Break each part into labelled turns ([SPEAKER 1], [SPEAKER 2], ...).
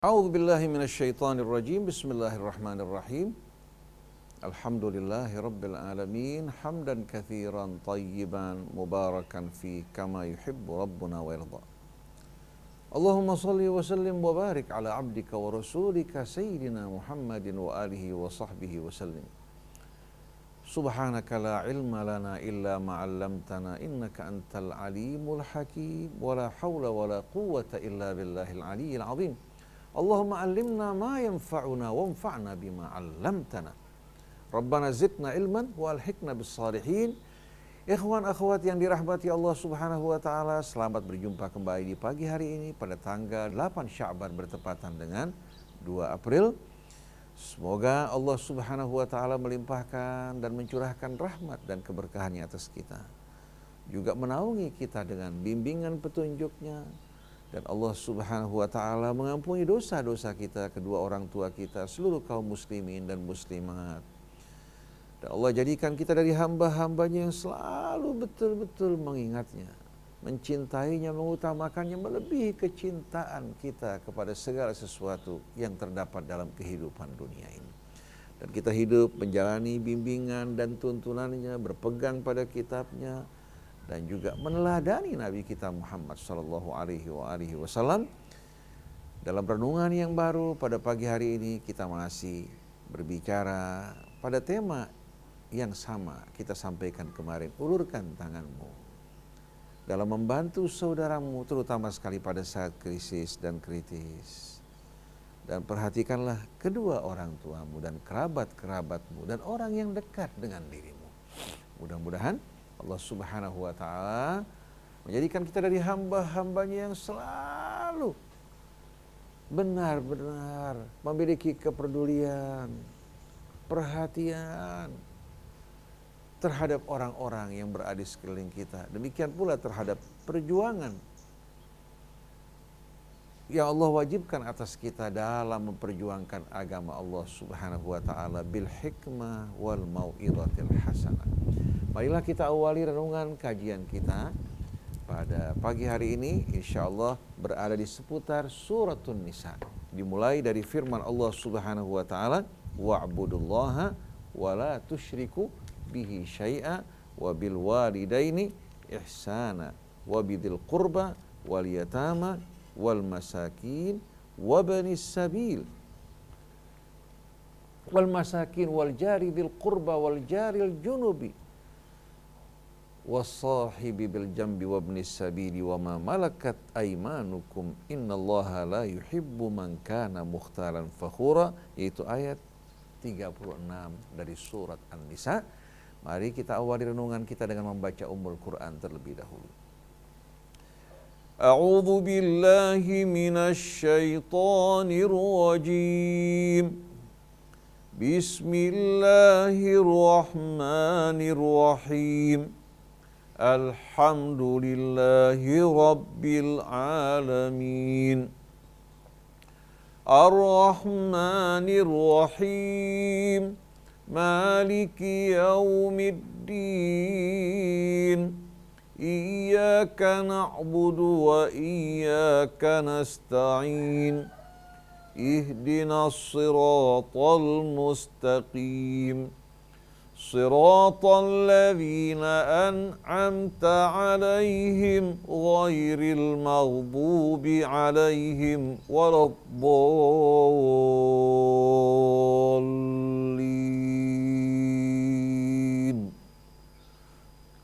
[SPEAKER 1] A'udzu billahi minasyaitonir rajim. Bismillahirrahmanirrahim. Alhamdulillahi rabbil alamin, hamdan katsiran tayyiban mubarakan fi kama yuhibbu rabbuna wa yarda. Allahumma shalli wa sallim wa barik ala abdika wa rasulika sayyidina Muhammadin wa alihi wa sahbihi wa sallim. Subhanaka la ilma lana illa ma 'allamtana innaka antal alimul hakim wa la haula wa la quwwata illa billahil aliyyil azim. Allahumma 'allimna ma yanfa'una wanfa'na bima 'allamtana. Rabbana zidna ilman wa alhiqna bis salihin. Ikhwan akhwat yang dirahmati Allah Subhanahu wa taala, selamat berjumpa kembali di pagi hari ini pada tanggal 8 Sya'ban bertepatan dengan 2 April. Semoga Allah Subhanahu wa taala melimpahkan dan mencurahkan rahmat dan keberkahannya atas kita. Juga menaungi kita dengan bimbingan petunjuknya. Dan Allah Subhanahu wa taala mengampuni dosa-dosa kita, kedua orang tua kita, seluruh kaum muslimin dan muslimat. Dan Allah jadikan kita dari hamba-hambanya yang selalu betul-betul mengingatnya, mencintainya, mengutamakannya, melebihi kecintaan kita kepada segala sesuatu yang terdapat dalam kehidupan dunia ini. Dan kita hidup menjalani bimbingan dan tuntunannya, berpegang pada kitabnya, dan juga meneladani Nabi kita Muhammad sallallahu alaihi wasallam. Dalam renungan yang baru pada pagi hari ini kita masih berbicara pada tema yang sama kita sampaikan kemarin, ulurkan tanganmu dalam membantu saudaramu, terutama sekali pada saat krisis dan kritis. Dan perhatikanlah kedua orang tuamu dan kerabat-kerabatmu dan orang yang dekat dengan dirimu. Mudah-mudahan Allah Subhanahu wa taala menjadikan kita dari hamba-hambanya yang selalu benar-benar memiliki kepedulian, perhatian terhadap orang-orang yang berada di sekeliling kita. Demikian pula terhadap perjuangan yang Allah wajibkan atas kita dalam memperjuangkan agama Allah Subhanahu wa taala bil hikmah wal mau'izatil hasanah. Marilah kita awali renungan kajian kita pada pagi hari ini, insyaallah berada di seputar suratun Nisa. Dimulai dari firman Allah Subhanahu wa taala, wa'budullaha wa la tusyriku bihi syai'a wa bil walidaini ihsana wa bidzil qurba wal yatama wal masakin wa banis sabil wal masakin wal jari bil qurba wal jaril junubi wassahibi bil jambi wabnis sabili wa ma malakat aymanukum innallaha la yuhibbu man kana mukhtalan fakhura, yaitu ayat 36 dari surat An-Nisa. Mari kita awali renungan kita dengan membaca Ummul Quran terlebih dahulu. A'udzu billahi minasy syaithanir rajim. Bismillahirrahmanirrahim. Alhamdulillahi rabbil alamin. Ar-Rahmanir Rahim. Maliki yaumiddin. Iyyaka na'budu wa iyyaka nasta'in. Ihdinas siratal mustaqim. Siratal ladzina an'amta 'alaihim ghairil maghdubi 'alaihim waladdallin.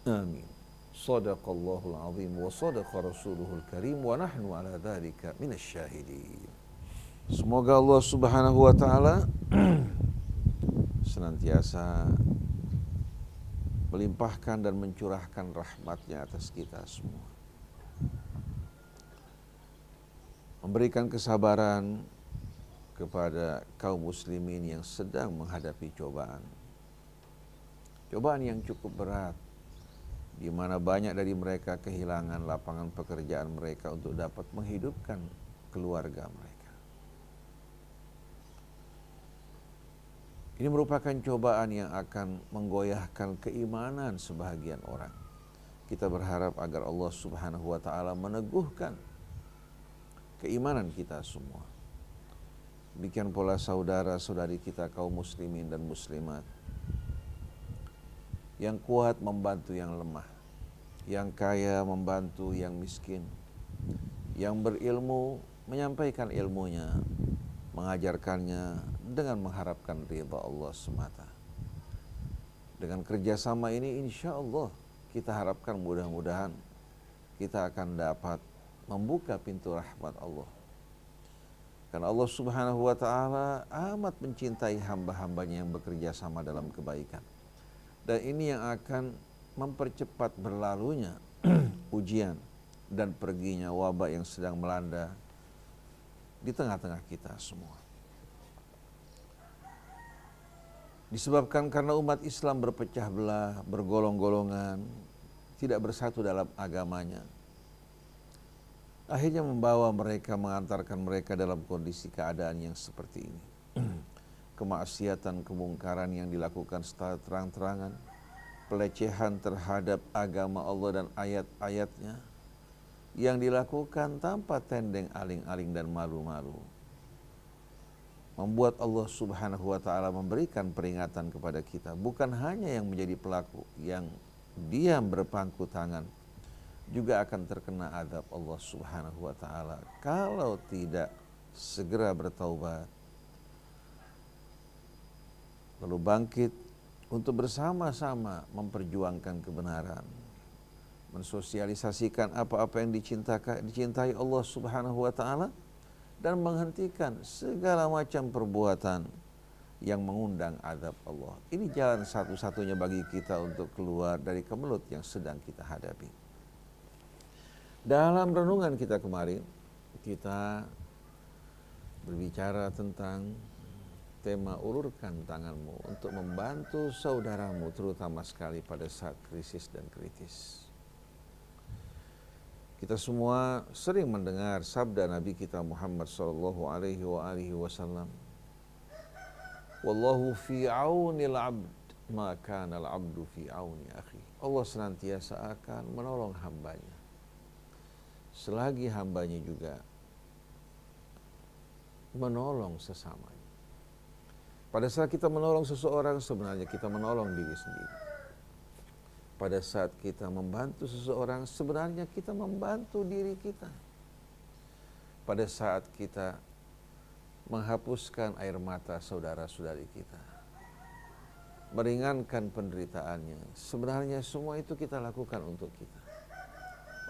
[SPEAKER 1] Amin. Shadaqallahul azim wa shadaqa rasuluhul karim wa nahnu 'ala dzalika minasy syahidin. Semoga Allah Subhanahu wa taala senantiasa melimpahkan dan mencurahkan rahmatnya atas kita semua, memberikan kesabaran kepada kaum muslimin yang sedang menghadapi cobaan yang cukup berat, di mana banyak dari mereka kehilangan lapangan pekerjaan mereka untuk dapat menghidupkan keluarga mereka. Ini merupakan cobaan yang akan menggoyahkan keimanan sebahagian orang. Kita berharap agar Allah Subhanahu wa taala meneguhkan keimanan kita semua. Demikian pula saudara-saudari kita kaum muslimin dan muslimat. Yang kuat membantu yang lemah, yang kaya membantu yang miskin, yang berilmu menyampaikan ilmunya, mengajarkannya dengan mengharapkan ridha Allah semata. Dengan kerjasama ini insya Allah kita harapkan mudah-mudahan kita akan dapat membuka pintu rahmat Allah. Karena Allah Subhanahu wa ta'ala amat mencintai hamba-hambanya yang bekerja sama dalam kebaikan. Dan ini yang akan mempercepat berlalunya ujian dan perginya wabah yang sedang melanda di tengah-tengah kita semua. Disebabkan karena umat Islam berpecah belah, bergolong-golongan, tidak bersatu dalam agamanya. Akhirnya mengantarkan mereka dalam kondisi keadaan yang seperti ini. Kemaksiatan, kemungkaran yang dilakukan secara terang-terangan, pelecehan terhadap agama Allah dan ayat-ayatnya, yang dilakukan tanpa tendeng aling-aling dan malu-malu. Membuat Allah Subhanahu wa ta'ala memberikan peringatan kepada kita. Bukan hanya yang menjadi pelaku, yang diam berpangku tangan, juga akan terkena azab Allah Subhanahu wa ta'ala kalau tidak segera bertaubat, lalu bangkit untuk bersama-sama memperjuangkan kebenaran, mensosialisasikan apa-apa yang dicintai Allah Subhanahu wa ta'ala, dan menghentikan segala macam perbuatan yang mengundang azab Allah. Ini jalan satu-satunya bagi kita untuk keluar dari kemelut yang sedang kita hadapi. Dalam renungan kita kemarin, kita berbicara tentang tema ulurkan tanganmu untuk membantu saudaramu, terutama sekali pada saat krisis dan kritis. Kita semua sering mendengar sabda Nabi kita Muhammad sallallahu alaihi wasallam, "Wallahu fi aunil 'abd, ma kana al-'abdu fi auni akhi." Allah senantiasa akan menolong hambanya selagi hambanya juga menolong sesamanya. Pada saat kita menolong seseorang, sebenarnya kita menolong diri sendiri. Pada saat kita membantu seseorang, sebenarnya kita membantu diri kita. Pada saat kita menghapuskan air mata saudara-saudari kita, meringankan penderitaannya, sebenarnya semua itu kita lakukan untuk kita.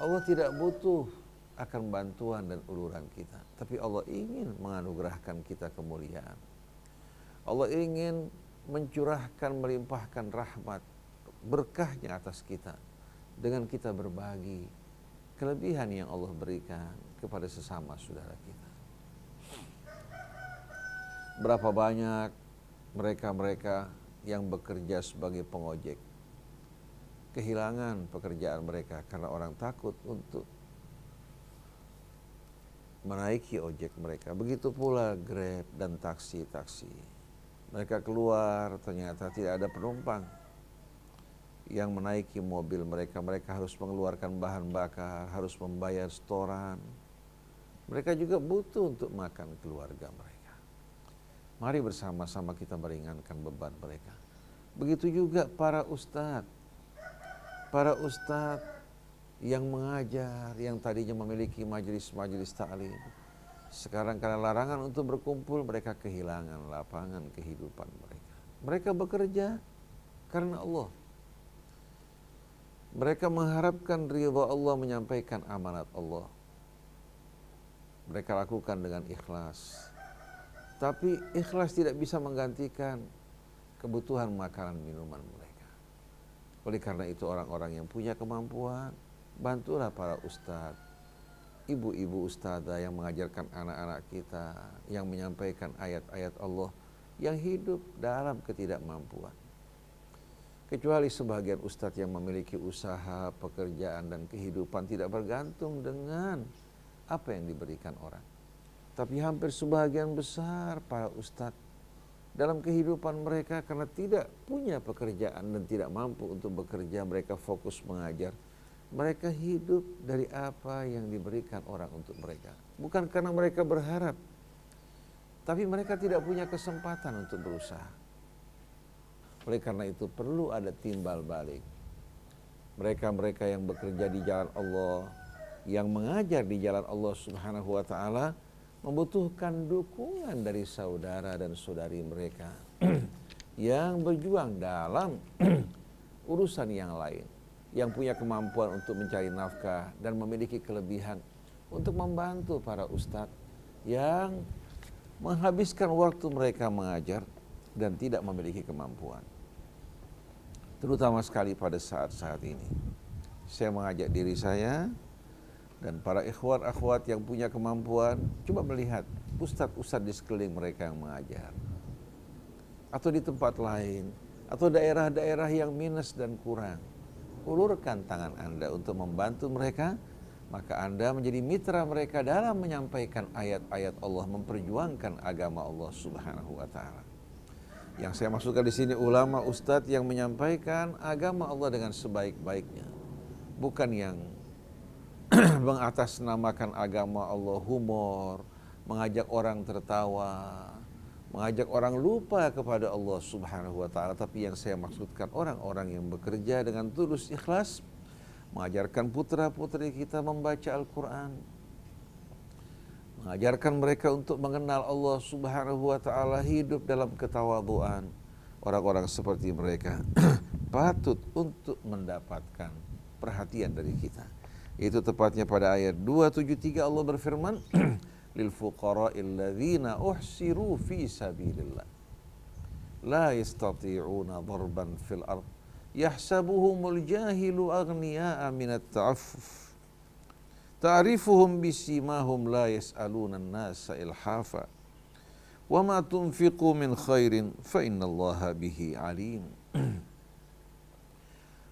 [SPEAKER 1] Allah tidak butuh akan bantuan dan uluran kita, tapi Allah ingin menganugerahkan kita kemuliaan. Allah ingin mencurahkan, melimpahkan rahmat, berkahnya atas kita dengan kita berbagi kelebihan yang Allah berikan kepada sesama saudara kita. Berapa banyak mereka-mereka yang bekerja sebagai pengojek kehilangan pekerjaan mereka karena orang takut untuk menaiki ojek mereka. Begitu pula Grab dan taksi-taksi. Mereka keluar, ternyata tidak ada penumpang yang menaiki mobil mereka. Mereka harus mengeluarkan bahan bakar, harus membayar setoran. Mereka juga butuh untuk makan keluarga mereka. Mari bersama-sama kita meringankan beban mereka. Begitu juga para ustadz yang mengajar, yang tadinya memiliki majelis-majelis ta'lim, sekarang karena larangan untuk berkumpul, mereka kehilangan lapangan kehidupan mereka. Mereka bekerja karena Allah. Mereka mengharapkan ridha Allah, menyampaikan amanat Allah. Mereka lakukan dengan ikhlas. Tapi ikhlas tidak bisa menggantikan kebutuhan makanan minuman mereka. Oleh karena itu orang-orang yang punya kemampuan, bantulah para ustadz, ibu-ibu ustadzah yang mengajarkan anak-anak kita, yang menyampaikan ayat-ayat Allah, yang hidup dalam ketidakmampuan. Kecuali sebagian ustadz yang memiliki usaha, pekerjaan, dan kehidupan tidak bergantung dengan apa yang diberikan orang. Tapi hampir sebagian besar para ustadz dalam kehidupan mereka karena tidak punya pekerjaan dan tidak mampu untuk bekerja, mereka fokus mengajar. Mereka hidup dari apa yang diberikan orang untuk mereka. Bukan karena mereka berharap tapi mereka tidak punya kesempatan untuk berusaha. Oleh karena itu perlu ada timbal balik. Mereka-mereka yang bekerja di jalan Allah, yang mengajar di jalan Allah Subhanahu wa taala, membutuhkan dukungan dari saudara dan saudari mereka yang berjuang dalam urusan yang lain, yang punya kemampuan untuk mencari nafkah dan memiliki kelebihan untuk membantu para ustadz yang menghabiskan waktu mereka mengajar dan tidak memiliki kemampuan. Terutama sekali pada saat-saat ini. Saya mengajak diri saya dan para ikhwat-akhwat yang punya kemampuan, coba melihat ustadz-ustadz di sekeliling mereka yang mengajar. Atau di tempat lain, atau daerah-daerah yang minus dan kurang. Ulurkan tangan Anda untuk membantu mereka, maka Anda menjadi mitra mereka dalam menyampaikan ayat-ayat Allah, memperjuangkan agama Allah Subhanahu wa taala. Yang saya maksudkan di sini ulama, ustadz yang menyampaikan agama Allah dengan sebaik-baiknya. Bukan yang mengatasnamakan agama Allah humor, mengajak orang tertawa, mengajak orang lupa kepada Allah Subhanahu wa taala. Tapi yang saya maksudkan orang-orang yang bekerja dengan tulus ikhlas, mengajarkan putra-putri kita membaca Al-Quran, mengajarkan mereka untuk mengenal Allah Subhanahu wa taala, hidup dalam ketawadhuan. Orang-orang seperti mereka patut untuk mendapatkan perhatian dari kita. Itu tepatnya pada ayat 273 Allah berfirman, lil fuqara'il ladzina uhsiru fi sabilillah la yastati'una darban fil ard yahsabuhumul jahilu aghniya'a minat ta'affuf ta'rifuhum bisimahum la yas'aluna an-nasa ilhafa wa ma tunfiqu min khairin fa innallaha bihi alim.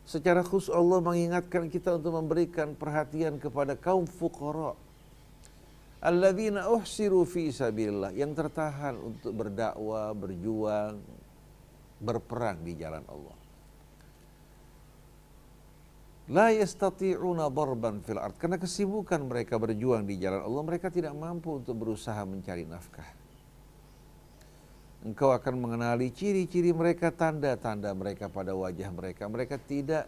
[SPEAKER 1] Secara khusus Allah mengingatkan kita untuk memberikan perhatian kepada kaum fuqara, alladzina uhsiru fi sabilillah, yang tertahan untuk berdakwah, berjuang, berperang di jalan Allah. La yastati'una darban fil ard, karena kesibukan mereka berjuang di jalan Allah, mereka tidak mampu untuk berusaha mencari nafkah. Engkau akan mengenali ciri-ciri mereka, tanda-tanda mereka pada wajah mereka. Mereka tidak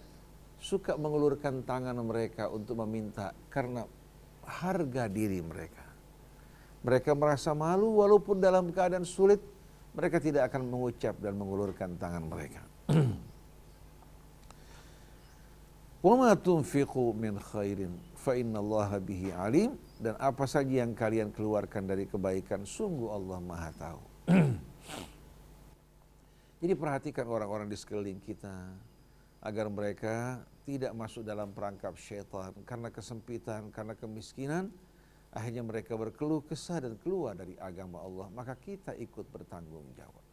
[SPEAKER 1] suka mengulurkan tangan mereka untuk meminta karena harga diri mereka. Mereka merasa malu walaupun dalam keadaan sulit, mereka tidak akan mengucap dan mengulurkan tangan mereka. Wa ma tunfiqu min khairin fa innallaha bihi alim, dan apa saja yang kalian keluarkan dari kebaikan, sungguh Allah Maha tahu. Jadi perhatikan orang-orang di sekeliling kita agar mereka tidak masuk dalam perangkap syaitan karena kesempitan, karena kemiskinan, akhirnya mereka berkeluh kesah dan keluar dari agama Allah, maka kita ikut bertanggung jawab.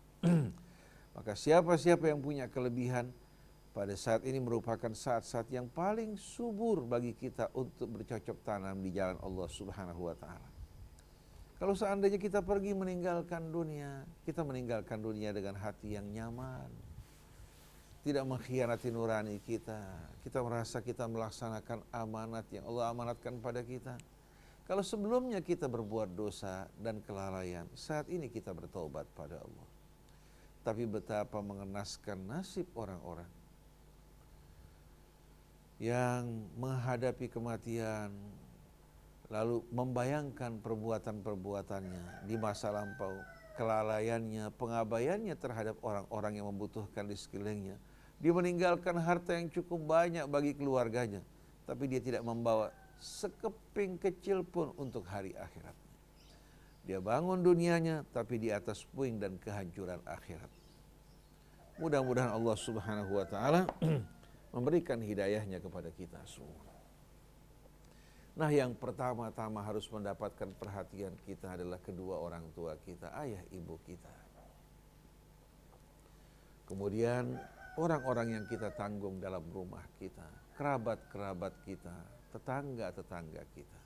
[SPEAKER 1] Maka siapa-siapa yang punya kelebihan, pada saat ini merupakan saat-saat yang paling subur bagi kita untuk bercocok tanam di jalan Allah Subhanahu wa taala. Kalau seandainya kita pergi meninggalkan dunia, kita meninggalkan dunia dengan hati yang nyaman, tidak mengkhianati nurani kita. Kita merasa kita melaksanakan amanat yang Allah amanatkan pada kita. Kalau sebelumnya kita berbuat dosa dan kelalaian, saat ini kita bertaubat pada Allah. Tapi betapa mengenaskan nasib orang-orang yang menghadapi kematian, lalu membayangkan perbuatan-perbuatannya di masa lampau, kelalaiannya, pengabaiannya terhadap orang-orang yang membutuhkan di sekelilingnya. Dia meninggalkan harta yang cukup banyak bagi keluarganya, tapi dia tidak membawa sekeping kecil pun untuk hari akhirat. Dia bangun dunianya, tapi di atas puing dan kehancuran akhirat. Mudah-mudahan Allah Subhanahu wa taala memberikan hidayahnya kepada kita semua. Nah, yang pertama-tama harus mendapatkan perhatian kita adalah kedua orang tua kita, ayah ibu kita. Kemudian orang-orang yang kita tanggung dalam rumah kita, kerabat-kerabat kita, tetangga-tetangga kita.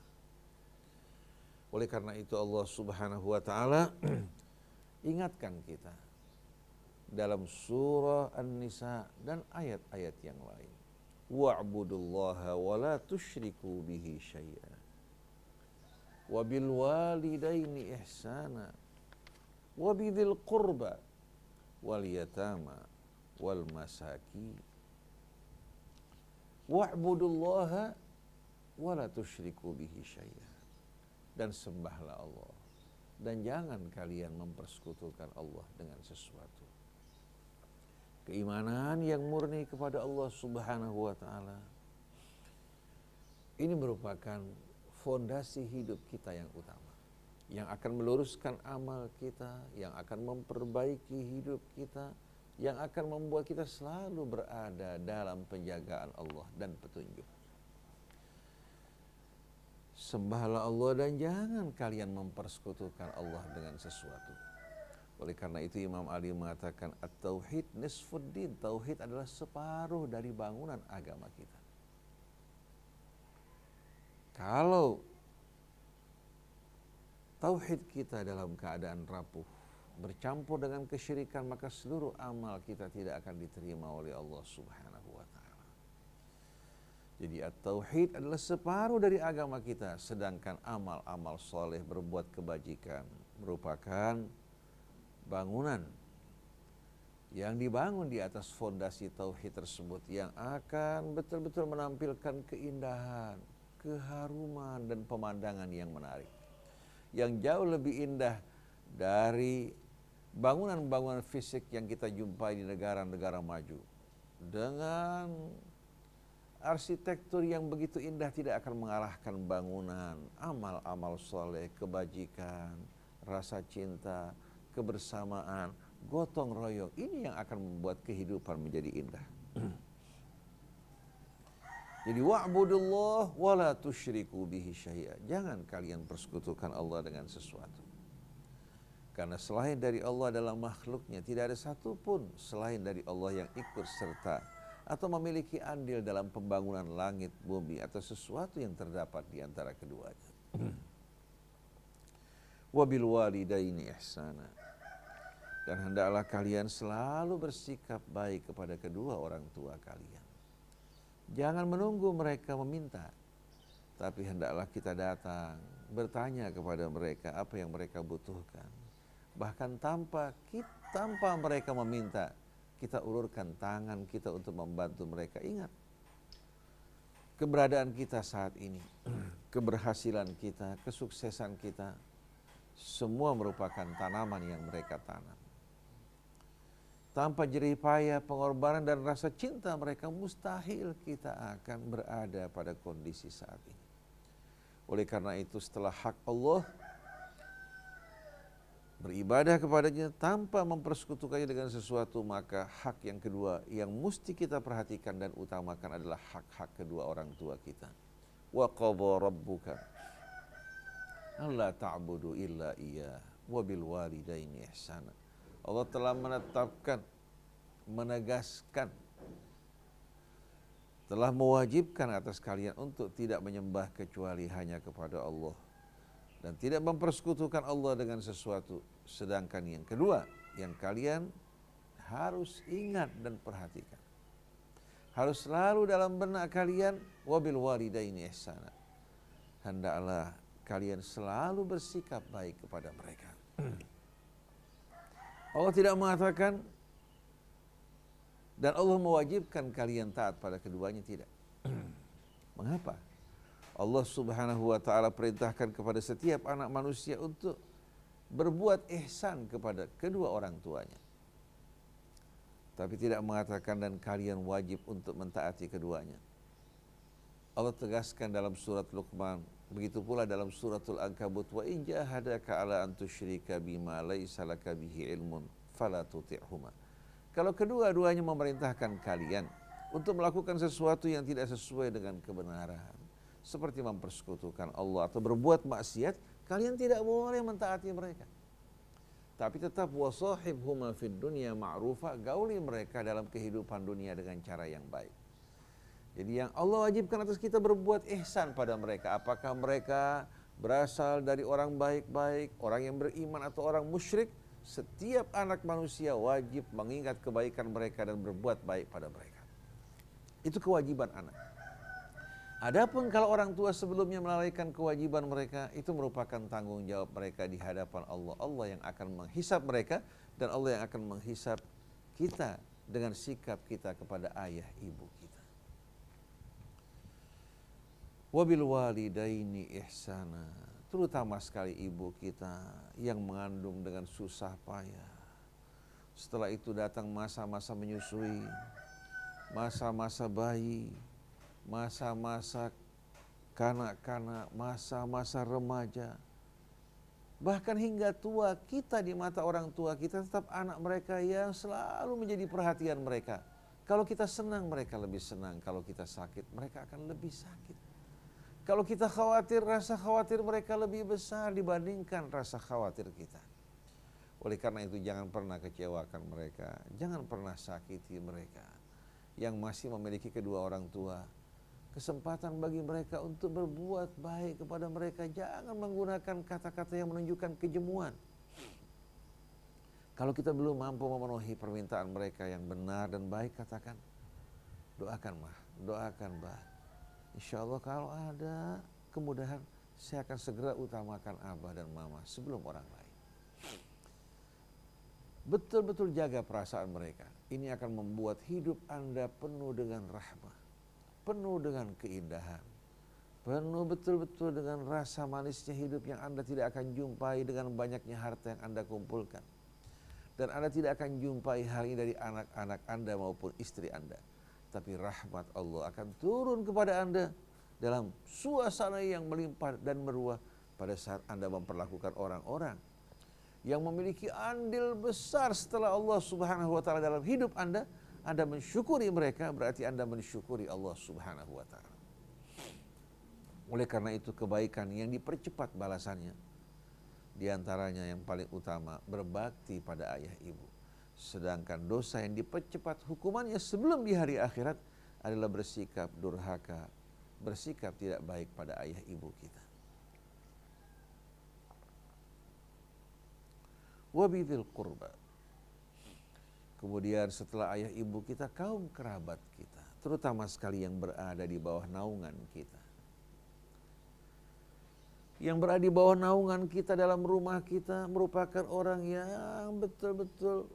[SPEAKER 1] Oleh karena itu Allah Subhanahu wa taala ingatkan kita dalam surah An-Nisa dan ayat-ayat yang lain. Wa'budullaha wa la tusyriku bihi syai'a wa bil walidaini ihsana wa bidzil qurba wal yatama wal masakin wa'budullaha wa la tusyriku bihi syai'a. Dan sembahlah Allah dan jangan kalian mempersekutukan Allah dengan sesuatu. Keimanan yang murni kepada Allah Subhanahu wa taala ini merupakan fondasi hidup kita yang utama, yang akan meluruskan amal kita, yang akan memperbaiki hidup kita, yang akan membuat kita selalu berada dalam penjagaan Allah dan petunjuk. Sembahlah Allah dan jangan kalian mempersekutukan Allah dengan sesuatu. Oleh karena itu Imam Ali mengatakan at-tauhid nisfuddin. Tauhid adalah separuh dari bangunan agama kita. Kalau tauhid kita dalam keadaan rapuh, bercampur dengan kesyirikan, maka seluruh amal kita tidak akan diterima oleh Allah Subhanahu wa taala. Jadi at-tauhid adalah separuh dari agama kita, sedangkan amal-amal soleh, berbuat kebajikan merupakan bangunan yang dibangun di atas fondasi tauhid tersebut, yang akan betul-betul menampilkan keindahan, keharuman dan pemandangan yang menarik, yang jauh lebih indah dari bangunan-bangunan fisik yang kita jumpai di negara-negara maju. Dengan arsitektur yang begitu indah tidak akan mengalahkan bangunan amal-amal soleh, kebajikan, rasa cinta, kebersamaan, gotong royong. Ini yang akan membuat kehidupan menjadi indah. Jadi wa'budullah wa la tusyriku bihi syai'a. Jangan kalian persekutukan Allah dengan sesuatu. Karena selain dari Allah dalam makhluknya tidak ada satupun selain dari Allah yang ikut serta atau memiliki andil dalam pembangunan langit, bumi, atau sesuatu yang terdapat di antara keduanya. Wabil walidaini ihsana. Dan hendaklah kalian selalu bersikap baik kepada kedua orang tua kalian. Jangan menunggu mereka meminta, tapi hendaklah kita datang, bertanya kepada mereka apa yang mereka butuhkan. Bahkan tanpa mereka meminta, kita ulurkan tangan kita untuk membantu mereka. Ingat, keberadaan kita saat ini, keberhasilan kita, kesuksesan kita, semua merupakan tanaman yang mereka tanam. Tanpa jerih payah, pengorbanan dan rasa cinta mereka, mustahil kita akan berada pada kondisi saat ini. Oleh karena itu, setelah hak Allah, beribadah kepadanya tanpa mempersekutukannya dengan sesuatu, maka hak yang kedua yang mesti kita perhatikan dan utamakan adalah hak-hak kedua orang tua kita. Wa qadha rabbuka alla ta'budu illa iyyah wa bil walidaini ihsana. Allah telah menetapkan, menegaskan, telah mewajibkan atas kalian untuk tidak menyembah kecuali hanya kepada Allah dan tidak mempersekutukan Allah dengan sesuatu. Sedangkan yang kedua yang kalian harus ingat dan perhatikan, harus selalu dalam benak kalian, wabil walidaini ihsana. Hendaklah kalian selalu bersikap baik kepada mereka. Allah tidak mengatakan dan Allah mewajibkan kalian taat pada keduanya, tidak. Mengapa? Allah Subhanahu wa taala perintahkan kepada setiap anak manusia untuk berbuat ihsan kepada kedua orang tuanya. Tapi tidak mengatakan dan kalian wajib untuk mentaati keduanya. Allah tegaskan dalam surat Luqman, begitu pula dalam suratul Ankabut, wa in jahadaka ala an tusyrika bima laisa laka bihi ilmun fala tuti'huma. Kalau kedua-duanya memerintahkan kalian untuk melakukan sesuatu yang tidak sesuai dengan kebenaran, seperti mempersekutukan Allah atau berbuat maksiat, kalian tidak boleh mentaati mereka. Tapi tetap wasahibhuma fid dunya ma'rufa, gauli mereka dalam kehidupan dunia dengan cara yang baik. Jadi yang Allah wajibkan atas kita berbuat ihsan pada mereka. Apakah mereka berasal dari orang baik-baik, orang yang beriman atau orang musyrik, setiap anak manusia wajib mengingat kebaikan mereka dan berbuat baik pada mereka. Itu kewajiban anak. Adapun kalau orang tua sebelumnya melalaikan kewajiban mereka, itu merupakan tanggung jawab mereka di hadapan Allah. Allah yang akan menghisap mereka dan Allah yang akan menghisap kita dengan sikap kita kepada ayah ibu kita. Wabil walidaini ihsana, terutama sekali ibu kita yang mengandung dengan susah payah. Setelah itu datang masa-masa menyusui, masa-masa bayi, masa-masa kanak-kanak, masa-masa remaja, bahkan hingga tua, kita di mata orang tua kita tetap anak mereka yang selalu menjadi perhatian mereka. Kalau kita senang, mereka lebih senang. Kalau kita sakit, mereka akan lebih sakit. Kalau kita khawatir, rasa khawatir mereka lebih besar dibandingkan rasa khawatir kita. Oleh karena itu jangan pernah kecewakan mereka, jangan pernah sakiti mereka. Yang masih memiliki kedua orang tua, kesempatan bagi mereka untuk berbuat baik kepada mereka. Jangan menggunakan kata-kata yang menunjukkan kejemuan. Kalau kita belum mampu memenuhi permintaan mereka yang benar dan baik, katakan, doakan mah, doakan bah. Insya Allah kalau ada kemudahan, saya akan segera utamakan abah dan mama sebelum orang lain. Betul-betul jaga perasaan mereka. Ini akan membuat hidup Anda penuh dengan rahmah, penuh dengan keindahan, penuh betul-betul dengan rasa manisnya hidup yang Anda tidak akan jumpai dengan banyaknya harta yang Anda kumpulkan. Dan Anda tidak akan jumpai hal ini dari anak-anak Anda maupun istri Anda. Tapi rahmat Allah akan turun kepada Anda dalam suasana yang melimpah dan meruah pada saat Anda memperlakukan orang-orang yang memiliki andil besar setelah Allah Subhanahu wa taala dalam hidup Anda. Anda mensyukuri mereka, berarti Anda mensyukuri Allah Subhanahu wa taala. Oleh karena itu kebaikan yang dipercepat balasannya, di antaranya yang paling utama berbakti pada ayah ibu. Sedangkan dosa yang dipercepat hukumannya sebelum di hari akhirat adalah bersikap durhaka, bersikap tidak baik pada ayah ibu kita. Wabidil qurba. Kemudian setelah ayah ibu kita, kaum kerabat kita, terutama sekali yang berada di bawah naungan kita. Yang berada di bawah naungan kita dalam rumah kita merupakan orang yang betul-betul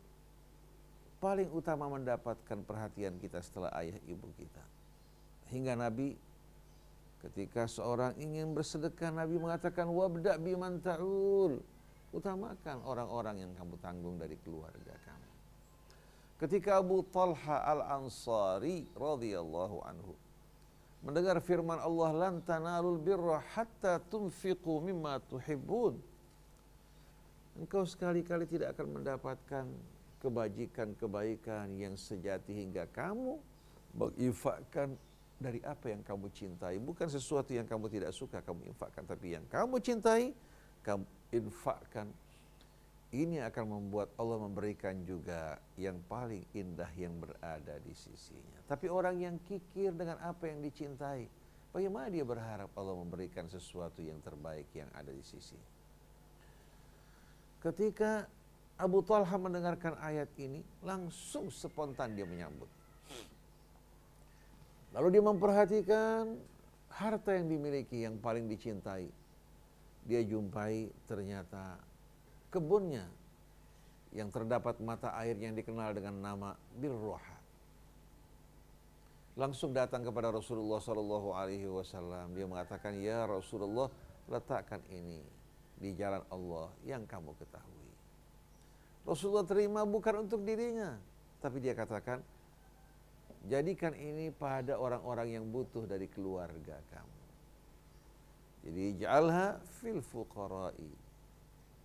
[SPEAKER 1] paling utama mendapatkan perhatian kita setelah ayah ibu kita. Hingga Nabi ketika seorang ingin bersedekah, Nabi mengatakan wabda biman ta'ul. Utamakan orang-orang yang kamu tanggung dari keluarga kamu. Ketika Abu Talha Al-Ansari radhiyallahu anhu mendengar firman Allah, lan tanalul birra hatta tunfiqu mimma tuhibbun, engkau sekali-kali tidak akan mendapatkan kebajikan-kebaikan yang sejati hingga kamu menginfakkan dari apa yang kamu cintai. Bukan sesuatu yang kamu tidak suka kamu infakkan, tapi yang kamu cintai kamu infakkan. Ini akan membuat Allah memberikan juga yang paling indah yang berada di sisinya. Tapi orang yang kikir dengan apa yang dicintai, bagaimana dia berharap Allah memberikan sesuatu yang terbaik yang ada di sisi? Ketika Abu Talha mendengarkan ayat ini, langsung spontan dia menyambut. Lalu dia memperhatikan harta yang dimiliki yang paling dicintai. Dia jumpai ternyata kebunnya yang terdapat mata air yang dikenal dengan nama Bir-Roha. Langsung datang kepada Rasulullah SAW. Dia mengatakan, ya Rasulullah, letakkan ini di jalan Allah yang kamu ketahui. Rasulullah terima bukan untuk dirinya, tapi dia katakan, jadikan ini pada orang-orang yang butuh dari keluarga kamu. Jadi ja'alha fil fuqara'i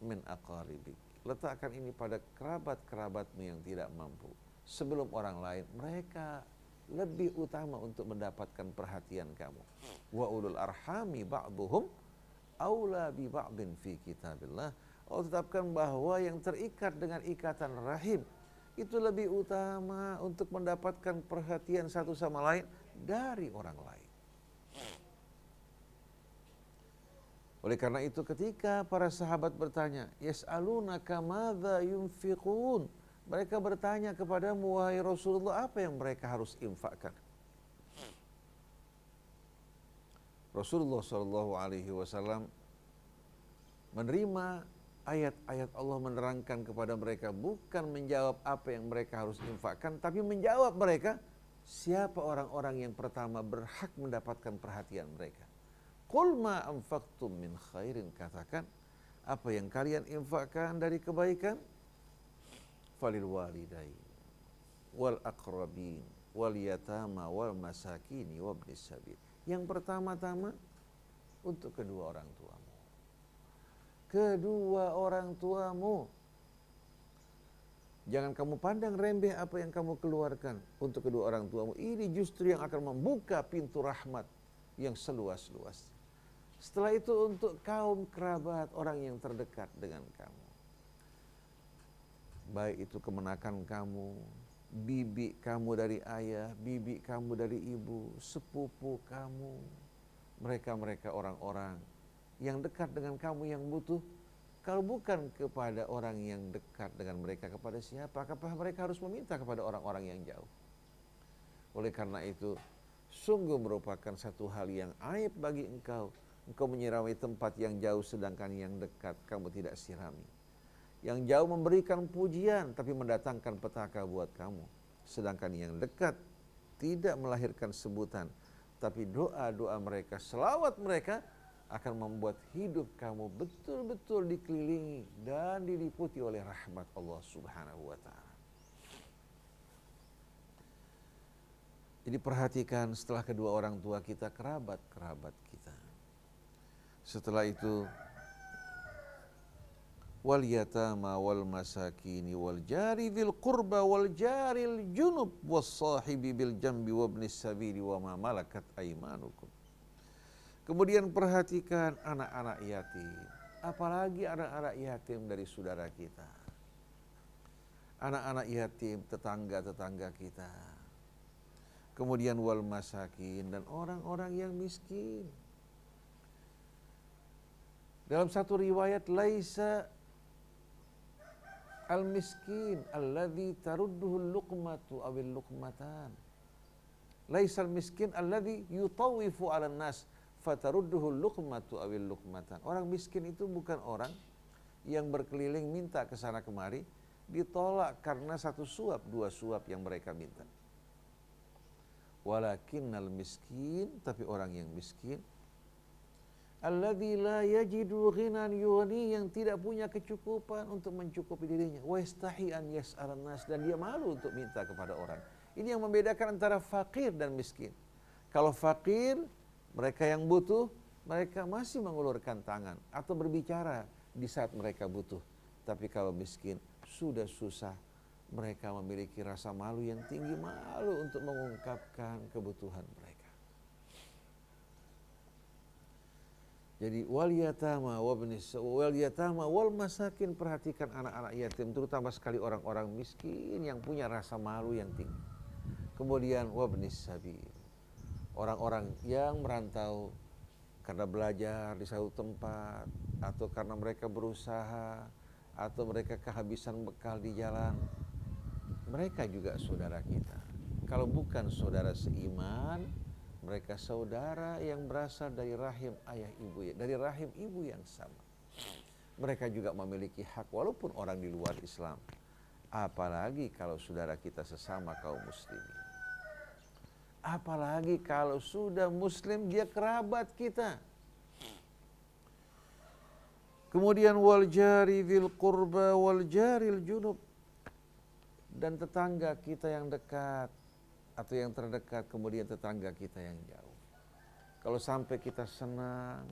[SPEAKER 1] min aqaribik. Letakkan ini pada kerabat-kerabatmu yang tidak mampu. Sebelum orang lain, mereka lebih utama untuk mendapatkan perhatian kamu. Wa ulul arhami ba'duhum aula bi ba'din fi kitabillah. Allah tetapkan bahwa yang terikat dengan ikatan rahim itu lebih utama untuk mendapatkan perhatian satu sama lain dari orang lain. Oleh karena itu ketika para sahabat bertanya, yas'alunaka madza yunfiqun? Mereka bertanya kepadamu, wahai Rasulullah, apa yang mereka harus infakkan? Rasulullah SAW menerima ayat-ayat Allah menerangkan kepada mereka, bukan menjawab apa yang mereka harus infakkan, tapi menjawab mereka siapa orang-orang yang pertama berhak mendapatkan perhatian mereka. Qul ma anfaqtum min khairin, katakan apa yang kalian infakkan dari kebaikan, falil walidain wal aqrabin wal yatama wal masakini wabnis sabil. Yang pertama-tama untuk kedua orang tuamu. Kedua orang tuamu. Jangan kamu pandang remeh apa yang kamu keluarkan untuk kedua orang tuamu. Ini justru yang akan membuka pintu rahmat yang seluas-luas. Setelah itu untuk kaum kerabat, orang yang terdekat dengan kamu. Baik itu kemenakan kamu, bibi kamu dari ayah, bibi kamu dari ibu, sepupu kamu, mereka-mereka orang-orang yang dekat dengan kamu yang butuh. Kalau bukan kepada orang yang dekat dengan mereka, kepada siapa? Apakah mereka harus meminta kepada orang-orang yang jauh? Oleh karena itu, sungguh merupakan satu hal yang aib bagi engkau. Engkau menyirami tempat yang jauh sedangkan yang dekat kamu tidak sirami. Yang jauh memberikan pujian tapi mendatangkan petaka buat kamu. Sedangkan yang dekat tidak melahirkan sebutan, tapi doa-doa mereka, selawat mereka akan membuat hidup kamu betul-betul dikelilingi dan diliputi oleh rahmat Allah Subhanahu wa ta'ala. Jadi perhatikan setelah kedua orang tua kita, kerabat-kerabat kita. Setelah itu wal yatama wal masakini wal jari dzil qurba wal jaril junub was sahibi bil jambi wabnis sabili wa ma malakat aymanukum. Kemudian perhatikan anak-anak yatim, apalagi anak-anak yatim dari saudara kita. Anak-anak yatim tetangga-tetangga kita. Kemudian wal masakin dan orang-orang yang miskin. Dalam satu riwayat, laisa al-miskin alladhi tarudduhu luqmatu awil luqmatan. Laisa al-miskin alladhi yutawifu 'alan nas fatarudduhu luqmatu awil luqmatan. Orang miskin itu bukan orang yang berkeliling minta ke sana kemari, ditolak karena satu suap, dua suap yang mereka minta. Walakinnal miskin, tapi orang yang miskin, alladzi la yajidu ghinan yughni, yang tidak punya kecukupan untuk mencukupi dirinya, wa yastahi an yas'alan nas, dan dia malu untuk minta kepada orang. Ini yang membedakan antara fakir dan miskin. Kalau fakir, mereka yang butuh, mereka masih mengulurkan tangan atau berbicara di saat mereka butuh. Tapi kalau miskin, sudah susah, mereka memiliki rasa malu yang tinggi, malu untuk mengungkapkan kebutuhan mereka. Jadi wal yatama wal masakin, perhatikan anak-anak yatim, terutama sekali orang-orang miskin yang punya rasa malu yang tinggi. Kemudian wabnis sabil, orang-orang yang merantau karena belajar di satu tempat, atau karena mereka berusaha, atau mereka kehabisan bekal di jalan. Mereka juga saudara kita. Kalau bukan saudara seiman, mereka saudara yang berasal dari rahim ayah ibu, dari rahim ibu yang sama. Mereka juga memiliki hak walaupun orang di luar Islam. Apalagi kalau saudara kita sesama kaum muslimin. Apalagi kalau sudah muslim, dia kerabat kita. Kemudian wal jari dzil qurba wal jaril junub, dan tetangga kita yang dekat atau yang terdekat, kemudian tetangga kita yang jauh. Kalau sampai kita senang,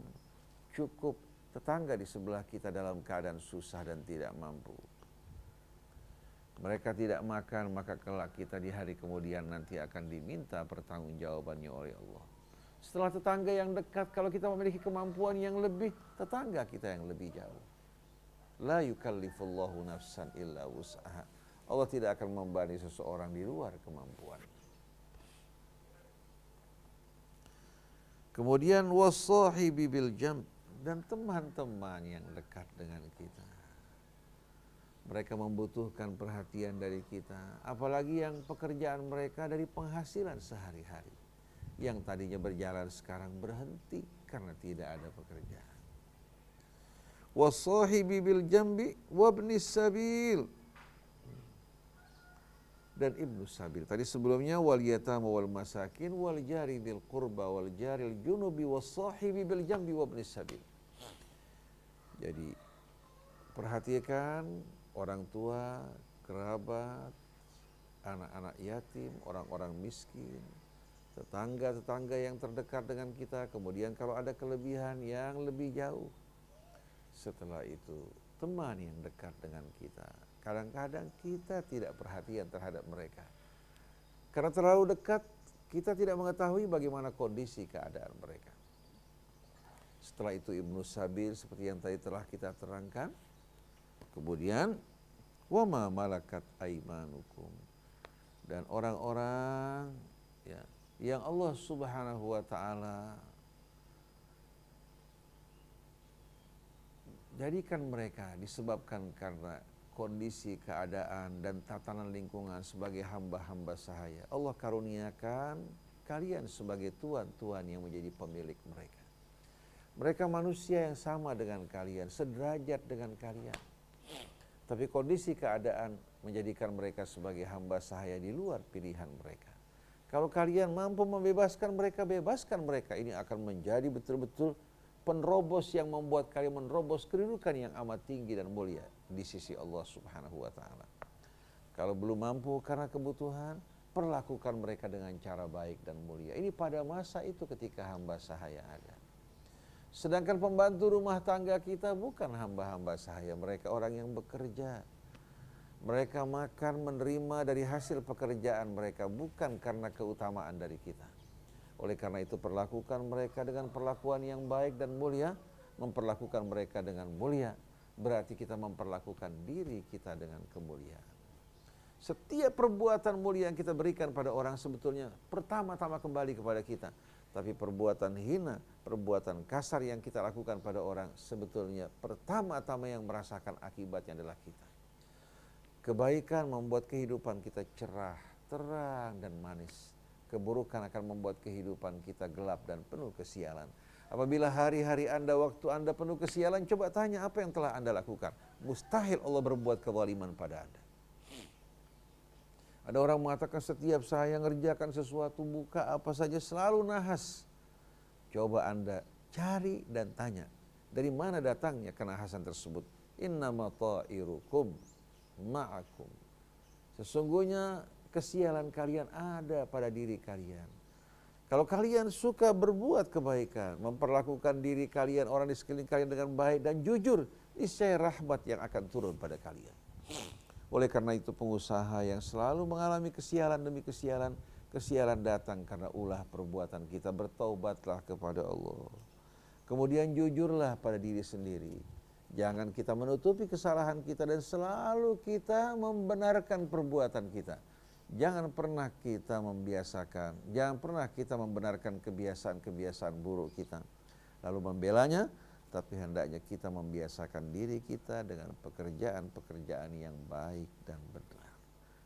[SPEAKER 1] cukup tetangga di sebelah kita dalam keadaan susah dan tidak mampu. Mereka tidak makan, maka kelak kita di hari kemudian nanti akan diminta pertanggungjawabannya oleh Allah. Setelah tetangga yang dekat, kalau kita memiliki kemampuan yang lebih, tetangga kita yang lebih jauh. La yukallifullahu nafsan illa wus'aha. Allah tidak akan membebani seseorang di luar kemampuan. Kemudian wasahibi bil jamb, dan teman-teman yang dekat dengan kita. Mereka membutuhkan perhatian dari kita, apalagi yang pekerjaan mereka dari penghasilan sehari-hari. Yang tadinya berjalan sekarang berhenti karena tidak ada pekerjaan. Wassahibi bil jambi wabnis sabil, dan ibnu sabil. Tadi sebelumnya wal yatama wal masakin wal jari dzil qurba wal jaril junubi wassahibi bil jambi wabnis sabil. Jadi perhatikan orang tua, kerabat, anak-anak yatim, orang-orang miskin, tetangga-tetangga yang terdekat dengan kita. Kemudian kalau ada kelebihan yang lebih jauh, setelah itu teman yang dekat dengan kita. Kadang-kadang kita tidak perhatian terhadap mereka. Karena terlalu dekat, kita tidak mengetahui bagaimana kondisi keadaan mereka. Setelah itu ibnu sabil seperti yang tadi telah kita terangkan. Kemudian wama malakat aimanukum, dan orang-orang ya, yang Allah Subhanahu wa taala jadikan mereka disebabkan karena kondisi, keadaan, dan tatanan lingkungan sebagai hamba-hamba sahaya. Allah karuniakan kalian sebagai tuan-tuan yang menjadi pemilik mereka. Mereka manusia yang sama dengan kalian, sederajat dengan kalian. Tapi kondisi keadaan menjadikan mereka sebagai hamba sahaya di luar pilihan mereka. Kalau kalian mampu membebaskan mereka, bebaskan mereka. Ini akan menjadi betul-betul penerobos yang membuat kalian menerobos kedudukan yang amat tinggi dan mulia di sisi Allah Subhanahu wa taala. Kalau belum mampu karena kebutuhan, perlakukan mereka dengan cara baik dan mulia. Ini pada masa itu ketika hamba sahaya ada. Sedangkan pembantu rumah tangga kita bukan hamba-hamba sahaya, mereka orang yang bekerja. Mereka makan menerima dari hasil pekerjaan mereka, bukan karena keutamaan dari kita. Oleh karena itu perlakukan mereka dengan perlakuan yang baik dan mulia. Memperlakukan mereka dengan mulia berarti kita memperlakukan diri kita dengan kemuliaan. Setiap perbuatan mulia yang kita berikan pada orang sebetulnya pertama-tama kembali kepada kita. Tapi perbuatan hina, perbuatan kasar yang kita lakukan pada orang sebetulnya pertama-tama yang merasakan akibatnya adalah kita. Kebaikan membuat kehidupan kita cerah, terang, dan manis. Keburukan akan membuat kehidupan kita gelap dan penuh kesialan. Apabila hari-hari Anda, waktu Anda penuh kesialan, coba tanya apa yang telah Anda lakukan. Mustahil Allah berbuat kezaliman pada Anda. Ada orang mengatakan setiap saya ngerjakan sesuatu, buka apa saja selalu nahas. Coba Anda cari dan tanya, dari mana datangnya kenahasan tersebut? Innama ta'irukum ma'akum. Sesungguhnya kesialan kalian ada pada diri kalian. Kalau kalian suka berbuat kebaikan, memperlakukan diri kalian, orang di sekeliling kalian dengan baik dan jujur, niscaya rahmat yang akan turun pada kalian. Oleh karena itu pengusaha yang selalu mengalami kesialan demi kesialan, kesialan datang karena ulah perbuatan kita. Bertaubatlah kepada Allah. Kemudian jujurlah pada diri sendiri. Jangan kita menutupi kesalahan kita dan selalu kita membenarkan perbuatan kita. Jangan pernah kita membiasakan, jangan pernah kita membenarkan kebiasaan-kebiasaan buruk kita, lalu membelanya, tapi hendaknya kita membiasakan diri kita dengan pekerjaan-pekerjaan yang baik dan benar.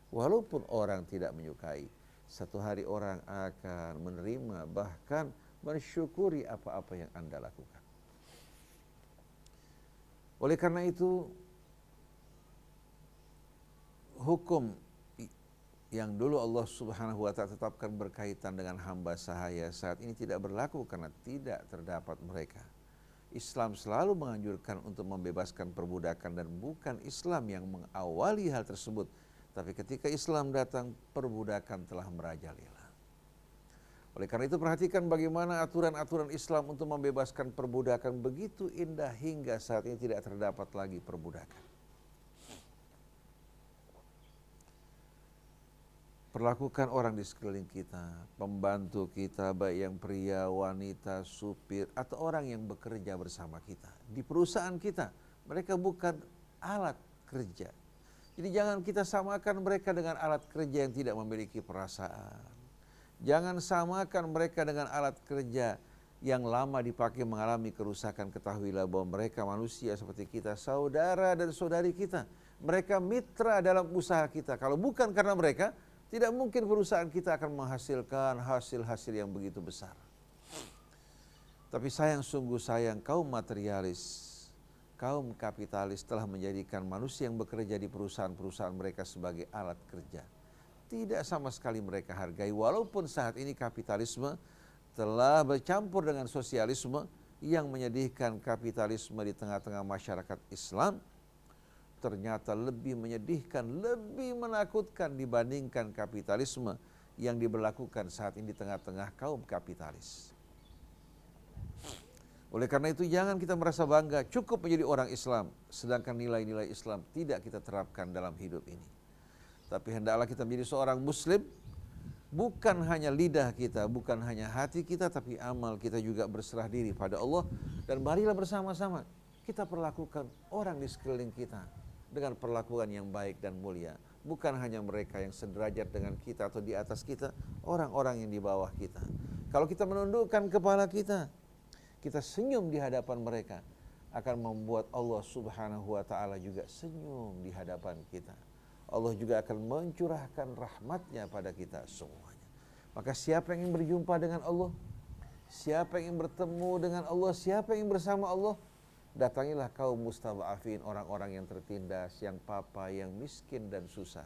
[SPEAKER 1] Walaupun orang tidak menyukai, satu hari orang akan menerima, bahkan mensyukuri apa-apa yang Anda lakukan. Oleh karena itu, hukum yang dulu Allah Subhanahu wa ta'ala tetapkan berkaitan dengan hamba sahaya saat ini tidak berlaku karena tidak terdapat mereka. Islam selalu menganjurkan untuk membebaskan perbudakan dan bukan Islam yang mengawali hal tersebut. Tapi ketika Islam datang, perbudakan telah merajalela. Oleh karena itu perhatikan bagaimana aturan-aturan Islam untuk membebaskan perbudakan begitu indah hingga saat ini tidak terdapat lagi perbudakan. Perlakukan orang di sekeliling kita, pembantu kita, baik yang pria, wanita, supir, atau orang yang bekerja bersama kita. Di perusahaan kita, mereka bukan alat kerja. Jadi jangan kita samakan mereka dengan alat kerja yang tidak memiliki perasaan. Jangan samakan mereka dengan alat kerja yang lama dipakai mengalami kerusakan. Ketahuilah bahwa mereka manusia seperti kita, saudara dan saudari kita. Mereka mitra dalam usaha kita. Kalau bukan karena mereka, Tidak mungkin perusahaan kita akan menghasilkan hasil-hasil yang begitu besar. Tapi sungguh sayang kaum materialis, kaum kapitalis telah menjadikan manusia yang bekerja di perusahaan-perusahaan mereka sebagai alat kerja. Tidak sama sekali mereka hargai, walaupun saat ini kapitalisme telah bercampur dengan sosialisme yang menyedihkan. Kapitalisme di tengah-tengah masyarakat Islam ternyata lebih menyedihkan, lebih menakutkan dibandingkan kapitalisme yang diberlakukan saat ini di tengah-tengah kaum kapitalis. Oleh karena itu jangan kita merasa bangga cukup menjadi orang Islam, sedangkan nilai-nilai Islam tidak kita terapkan dalam hidup ini. Tapi hendaklah kita menjadi seorang Muslim, bukan hanya lidah kita, bukan hanya hati kita, tapi amal kita juga berserah diri pada Allah. Dan marilah bersama-sama kita perlakukan orang di sekeliling kita dengan perlakuan yang baik dan mulia. Bukan hanya mereka yang sederajat dengan kita atau di atas kita, orang-orang yang di bawah kita. Kalau kita menundukkan kepala kita, kita senyum di hadapan mereka, akan membuat Allah Subhanahu wa ta'ala juga senyum di hadapan kita. Allah juga akan mencurahkan rahmatnya pada kita semuanya. Maka siapa yang ingin berjumpa dengan Allah, siapa yang ingin bertemu dengan Allah, siapa yang ingin bersama Allah, datangilah kaum mustadhafin, orang-orang yang tertindas, yang papa, yang miskin dan susah.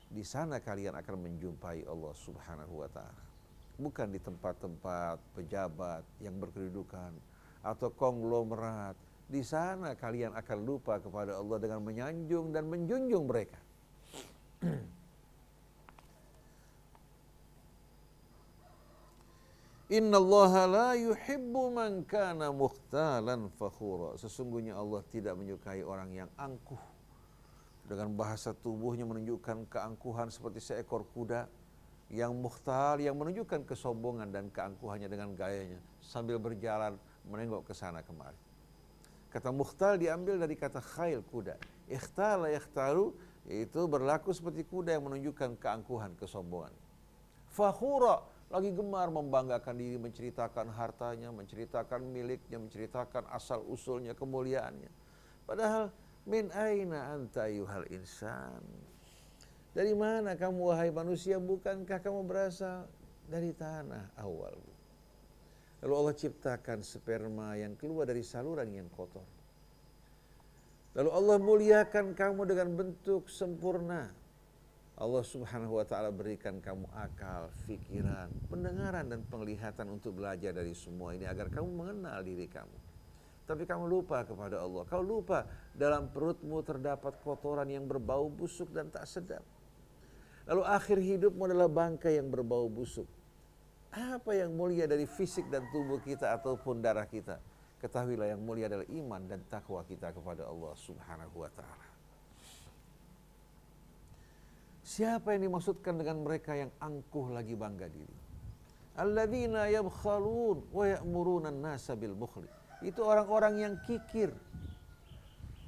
[SPEAKER 1] Di sana kalian akan menjumpai Allah Subhanahu wa ta'ala. Bukan di tempat-tempat pejabat yang berkedudukan atau konglomerat. Di sana kalian akan lupa kepada Allah dengan menyanjung dan menjunjung mereka. Innallaha la yuhibbu man kana mukhtalan fakhura. Sesungguhnya Allah tidak menyukai orang yang angkuh. Dengan bahasa tubuhnya menunjukkan keangkuhan seperti seekor kuda. Yang mukhtal, yang menunjukkan kesombongan dan keangkuhannya dengan gayanya. Sambil berjalan menengok ke sana kemari. Kata mukhtal diambil dari kata khail, kuda. Ikhtala yakhtalu, itu berlaku seperti kuda yang menunjukkan keangkuhan, kesombongan. Fakhura, lagi gemar membanggakan diri, menceritakan hartanya, menceritakan miliknya, menceritakan asal-usulnya, kemuliaannya. Padahal, min aina anta ayyuhal insan. Dari mana kamu wahai manusia, bukankah kamu berasal dari tanah awal? Lalu Allah ciptakan sperma yang keluar dari saluran yang kotor. Lalu Allah muliakan kamu dengan bentuk sempurna. Allah Subhanahu wa ta'ala berikan kamu akal, fikiran, pendengaran dan penglihatan untuk belajar dari semua ini agar kamu mengenal diri kamu. Tapi kamu lupa kepada Allah. Kau lupa dalam perutmu terdapat kotoran yang berbau busuk dan tak sedap. Lalu akhir hidupmu adalah bangkai yang berbau busuk. Apa yang mulia dari fisik dan tubuh kita ataupun darah kita? Ketahuilah yang mulia adalah iman dan takwa kita kepada Allah Subhanahu wa ta'ala. Siapa yang dimaksudkan dengan mereka yang angkuh lagi bangga diri? Alladzina yabkhalun wa ya'muruna an-nasa bil bukhli. Itu orang-orang yang kikir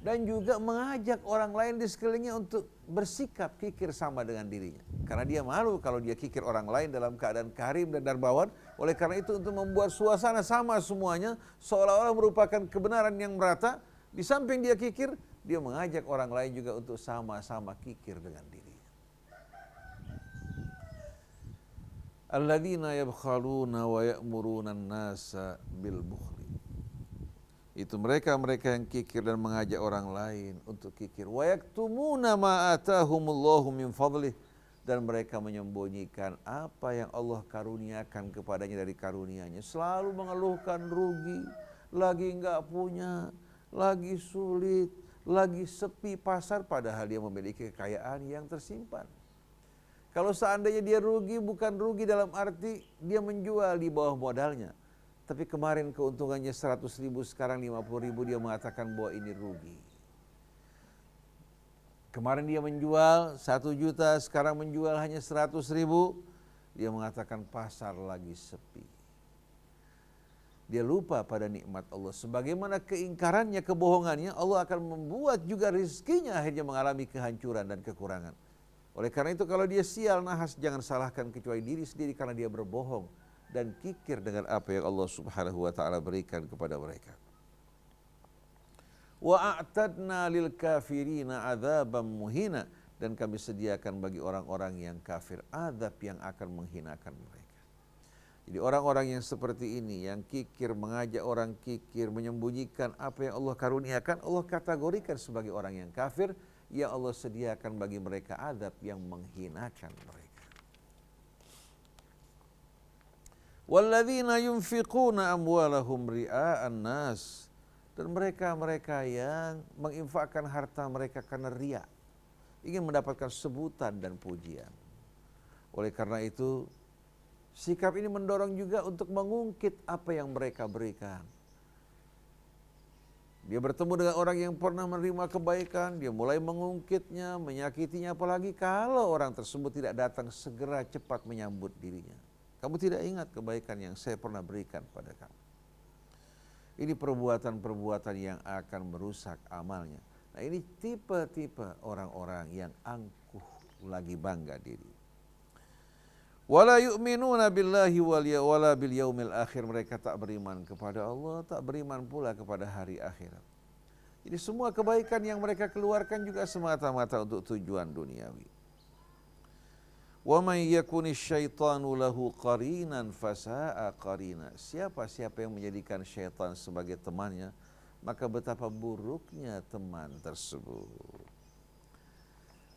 [SPEAKER 1] dan juga mengajak orang lain di sekelilingnya untuk bersikap kikir sama dengan dirinya. Karena dia malu kalau dia kikir orang lain dalam keadaan karim dan dermawan. Oleh karena itu untuk membuat suasana sama semuanya, seolah-olah merupakan kebenaran yang merata. Di samping dia kikir, dia mengajak orang lain juga untuk sama-sama kikir dengan dirinya. Alladzina yabkhaluna wa ya'muruna an-nasa bil bukhli. Itu mereka-mereka yang kikir dan mengajak orang lain untuk kikir. Wa yaktumuna ma atahumullahu min fadlih, dan mereka menyembunyikan apa yang Allah karuniakan kepadanya dari karunia-Nya. Selalu mengeluhkan rugi, lagi enggak punya, lagi sulit, lagi sepi pasar, padahal dia memiliki kekayaan yang tersimpan. Kalau seandainya dia rugi, bukan rugi dalam arti dia menjual di bawah modalnya. Tapi kemarin keuntungannya 100 ribu, sekarang 50 ribu, dia mengatakan bahwa ini rugi. Kemarin dia menjual 1 juta, sekarang menjual hanya 100 ribu, dia mengatakan pasar lagi sepi. Dia lupa pada nikmat Allah. Sebagaimana keingkarannya, kebohongannya, Allah akan membuat juga rezekinya akhirnya mengalami kehancuran dan kekurangan. Oleh karena itu kalau dia sial nahas, jangan salahkan kecuali diri sendiri karena dia berbohong dan kikir dengan apa yang Allah Subhanahu wa ta'ala berikan kepada mereka. Wa a'tadna lil kafirina adzaban muhina, dan kami sediakan bagi orang-orang yang kafir azab yang akan menghinakan mereka. Jadi orang-orang yang seperti ini, yang kikir, mengajak orang kikir, menyembunyikan apa yang Allah karuniakan, Allah kategorikan sebagai orang yang kafir, yang Allah sediakan bagi mereka azab yang menghinakan mereka. Walladzina yunfiquna amwalahum ria'an nas, dan mereka yang menginfakkan harta mereka karena riya, ingin mendapatkan sebutan dan pujian. Oleh karena itu, sikap ini mendorong juga untuk mengungkit apa yang mereka berikan. Dia bertemu dengan orang yang pernah menerima kebaikan, dia mulai mengungkitnya, menyakitinya, apalagi kalau orang tersebut tidak datang segera cepat menyambut dirinya. Kamu tidak ingat kebaikan yang saya pernah berikan pada kamu. Ini perbuatan-perbuatan yang akan merusak amalnya. Nah, ini tipe-tipe orang-orang yang angkuh lagi bangga diri. Wala yu'minuna billahi wala bil yaumil akhir, mereka tak beriman kepada Allah, tak beriman pula kepada hari akhirat. Jadi semua kebaikan yang mereka keluarkan juga semata-mata untuk tujuan duniawi. Wa may yakuni syaitanu lahu qarinan fasa'a qarina. Siapa-siapa yang menjadikan syaitan sebagai temannya, maka betapa buruknya teman tersebut.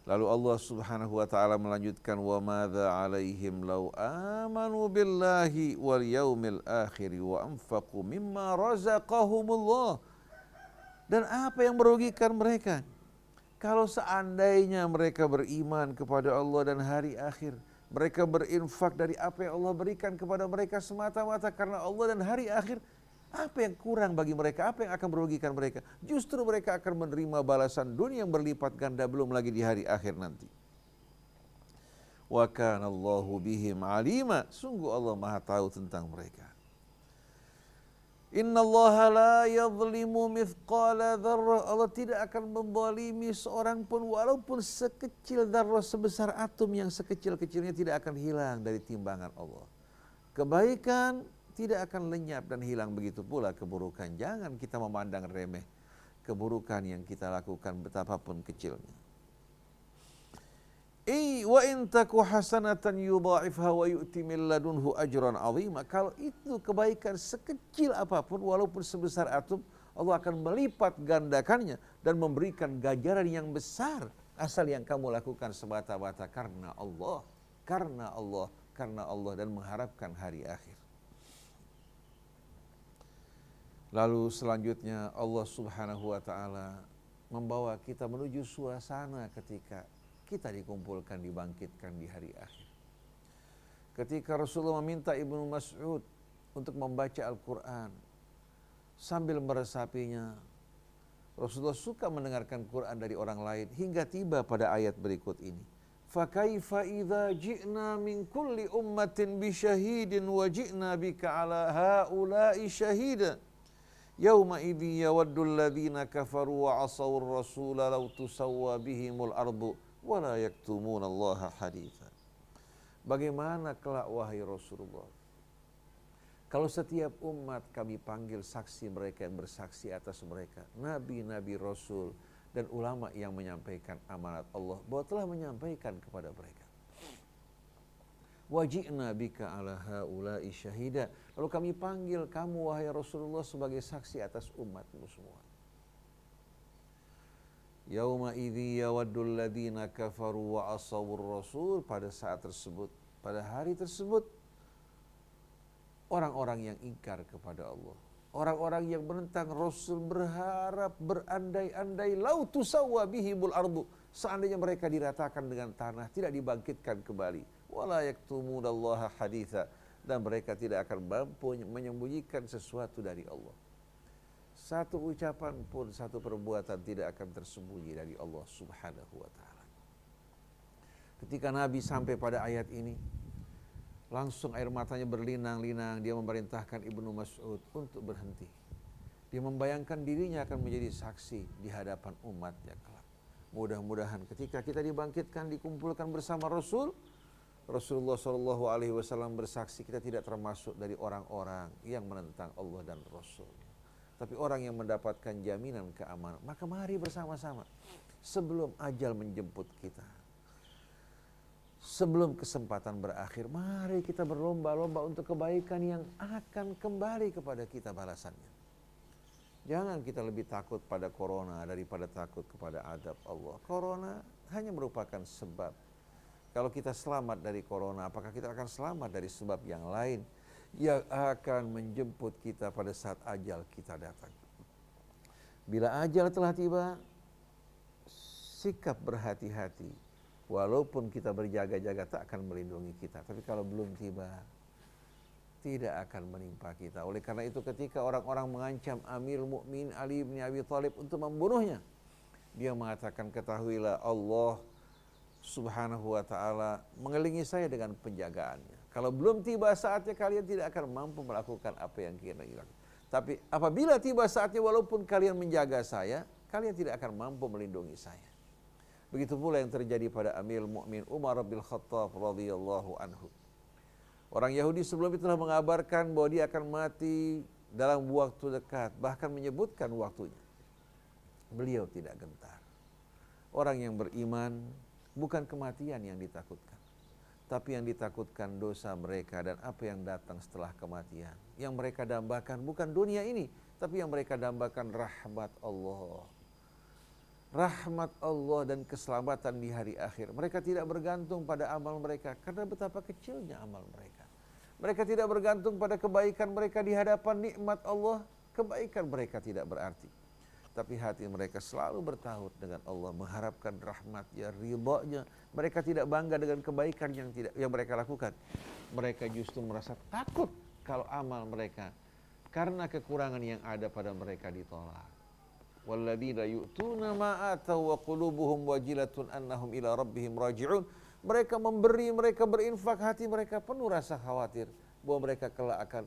[SPEAKER 1] Lalu Allah Subhanahu wa taala melanjutkan, wa madza 'alaihim law amanu billahi wal yaumil akhir wa anfaqu mimma razaqahumullah. Dan apa yang merugikan mereka kalau seandainya mereka beriman kepada Allah dan hari akhir, mereka berinfak dari apa yang Allah berikan kepada mereka semata-mata karena Allah dan hari akhir, apa yang kurang bagi mereka, apa yang akan merugikan mereka? Justru mereka akan menerima balasan dunia yang berlipat ganda, belum lagi di hari akhir nanti. Wa kana Allahu bihim alima, sungguh Allah Maha tahu tentang mereka. Innallaha la yadhlimu mithqala dzarrah, Allah tidak akan menzalimi seorang pun walaupun sekecil dzarrah, sebesar atom yang sekecil-kecilnya tidak akan hilang dari timbangan Allah. Kebaikan tidak akan lenyap dan hilang, begitu pula keburukan. Jangan kita memandang remeh keburukan yang kita lakukan betapapun kecilnya. Wa in taku hasanatan yudha'ifha wa yu'ti min ladunhu ajran 'azima. Kalau itu kebaikan sekecil apapun walaupun sebesar atom, Allah akan melipat gandakannya dan memberikan ganjaran yang besar, asal yang kamu lakukan semata-mata karena Allah, karena Allah, karena Allah, dan mengharapkan hari akhir. Lalu selanjutnya Allah Subhanahu wa taala membawa kita menuju suasana ketika kita dikumpulkan, dibangkitkan di hari akhir. Ketika Rasulullah meminta Ibnu Mas'ud untuk membaca Al-Quran sambil meresapinya, Rasulullah suka mendengarkan Quran dari orang lain hingga tiba pada ayat berikut ini. Fakaifa idza ji'na min kulli ummatin bi syahidin wa ji'na bika ala haula'i syahida. Yauma idzi yawaddu alladhina kafaru wa 'asawur rasula law tusawwa bihimul ardu wala yaktumunallaha haditha. Bagaimana kelak wahai Rasulullah, kalau setiap umat kami panggil saksi mereka yang bersaksi atas mereka, nabi-nabi, rasul, dan ulama yang menyampaikan amanat Allah bahwa telah menyampaikan kepada mereka. Waji'na bika ala haula'i syahida. Lalu kami panggil kamu wahai Rasulullah sebagai saksi atas umatmu semua. Yauma idzi yawaddul ladzina kafaru wa asawur rasul, pada saat tersebut, pada hari tersebut, orang-orang yang ingkar kepada Allah, orang-orang yang menentang Rasul berharap, berandai-andai, lau tusawwa bihimul ardu, seandainya mereka diratakan dengan tanah, tidak dibangkitkan kembali, wala yaktumunallaha haditha, dan mereka tidak akan mampu menyembunyikan sesuatu dari Allah. Satu ucapan pun, satu perbuatan tidak akan tersembunyi dari Allah Subhanahu wa ta'ala. Ketika Nabi sampai pada ayat ini, langsung air matanya berlinang-linang. Dia memerintahkan Ibnu Mas'ud untuk berhenti. Dia membayangkan dirinya akan menjadi saksi di hadapan umatnya kelak. Mudah-mudahan ketika kita dibangkitkan, dikumpulkan bersama Rasul, Rasulullah SAW bersaksi kita tidak termasuk dari orang-orang yang menentang Allah dan Rasul. tapi orang yang mendapatkan jaminan keamanan. Maka mari bersama-sama sebelum ajal menjemput kita, sebelum kesempatan berakhir, mari kita berlomba-lomba untuk kebaikan yang akan kembali kepada kita balasannya. Jangan kita lebih takut pada corona daripada takut kepada adab Allah. Corona hanya merupakan sebab. Kalau kita selamat dari corona, apakah kita akan selamat dari sebab yang lain yang akan menjemput kita pada saat ajal kita datang? Bila ajal telah tiba, sikap berhati-hati. Walaupun kita berjaga-jaga tak akan melindungi kita. Tapi kalau belum tiba, tidak akan menimpa kita. Oleh karena itu ketika orang-orang mengancam Amirul Mukminin Ali bin Abi Thalib untuk membunuhnya, dia mengatakan, ketahuilah Allah Subhanahu wa ta'ala mengelilingi saya dengan penjagaannya. Kalau belum tiba saatnya, kalian tidak akan mampu melakukan apa yang kalian lakukan. Tapi apabila tiba saatnya, walaupun kalian menjaga saya, kalian tidak akan mampu melindungi saya. Begitu pula yang terjadi pada Amirul Mukminin Umar bin Khattab radhiyallahu anhu. Orang Yahudi sebelum itu telah mengabarkan bahwa dia akan mati dalam waktu dekat, bahkan menyebutkan waktunya. Beliau tidak gentar. Orang yang beriman bukan kematian yang ditakutkan, tapi yang ditakutkan dosa mereka dan apa yang datang setelah kematian. Yang mereka dambakan bukan dunia ini, tapi yang mereka dambakan rahmat Allah. Rahmat Allah dan keselamatan di hari akhir. Mereka tidak bergantung pada amal mereka karena betapa kecilnya amal mereka. Mereka tidak bergantung pada kebaikan mereka di hadapan nikmat Allah. Kebaikan mereka tidak berarti. Tapi hati mereka selalu bertaut dengan Allah, mengharapkan rahmatnya, ridhonya. Mereka tidak bangga dengan kebaikan yang mereka lakukan. Mereka justru merasa takut kalau amal mereka karena kekurangan yang ada pada mereka ditolak. Walladzina yu'tuna ma ataw wa qulubuhum wajilatun annahum ila rabbihim raji'un. Mereka memberi, mereka berinfak, hati mereka penuh rasa khawatir bahwa mereka kelak akan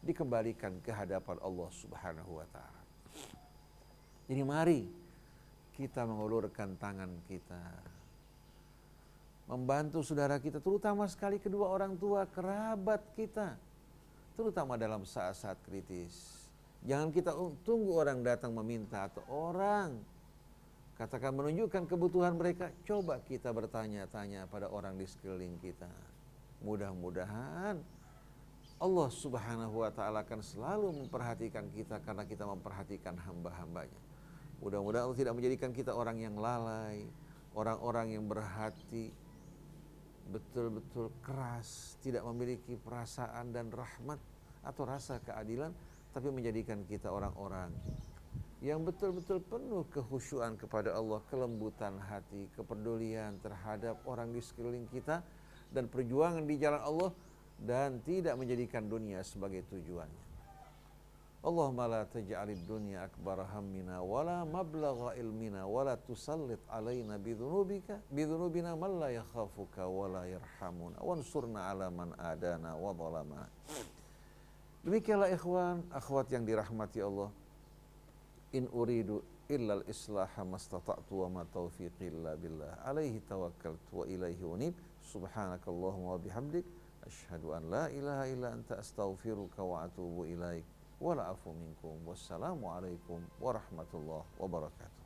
[SPEAKER 1] dikembalikan ke hadapan Allah Subhanahu wa taala. Jadi mari kita mengulurkan tangan kita, membantu saudara kita, terutama sekali kedua orang tua, kerabat kita, terutama dalam saat-saat kritis. Jangan kita tunggu orang datang meminta atau orang katakan menunjukkan kebutuhan mereka. Coba kita bertanya-tanya pada orang di sekeliling kita. Mudah-mudahan Allah Subhanahu wa ta'ala akan selalu memperhatikan kita karena kita memperhatikan hamba-hambanya. Mudah-mudahan Allah tidak menjadikan kita orang yang lalai, orang-orang yang berhati betul-betul keras, tidak memiliki perasaan dan rahmat atau rasa keadilan, tapi menjadikan kita orang-orang yang betul-betul penuh kekhusyuan kepada Allah, kelembutan hati, kepedulian terhadap orang di sekeliling kita, dan perjuangan di jalan Allah, dan tidak menjadikan dunia sebagai tujuannya. Allahumma la taj'alid dunya akbar hammina wala mablagha ilmina wala tusallit alaina bidhunubina man la yakhafuka wala yarhamuna wansurna ala man adana wa zalamana. Demikianlah ikhwan, akhwat yang dirahmati Allah. In uridu illal islaha mastata'tu wa ma taufiqi illa billah. Alaihi tawakkaltu wa ilaihi unib. Subhanakallahumma wa bihamdik. Asyhadu an la ilaha illa anta astaghfiruka wa atubu ilaik. Wa la'afu minkum. Wassalamualaikum warahmatullahi wabarakatuh.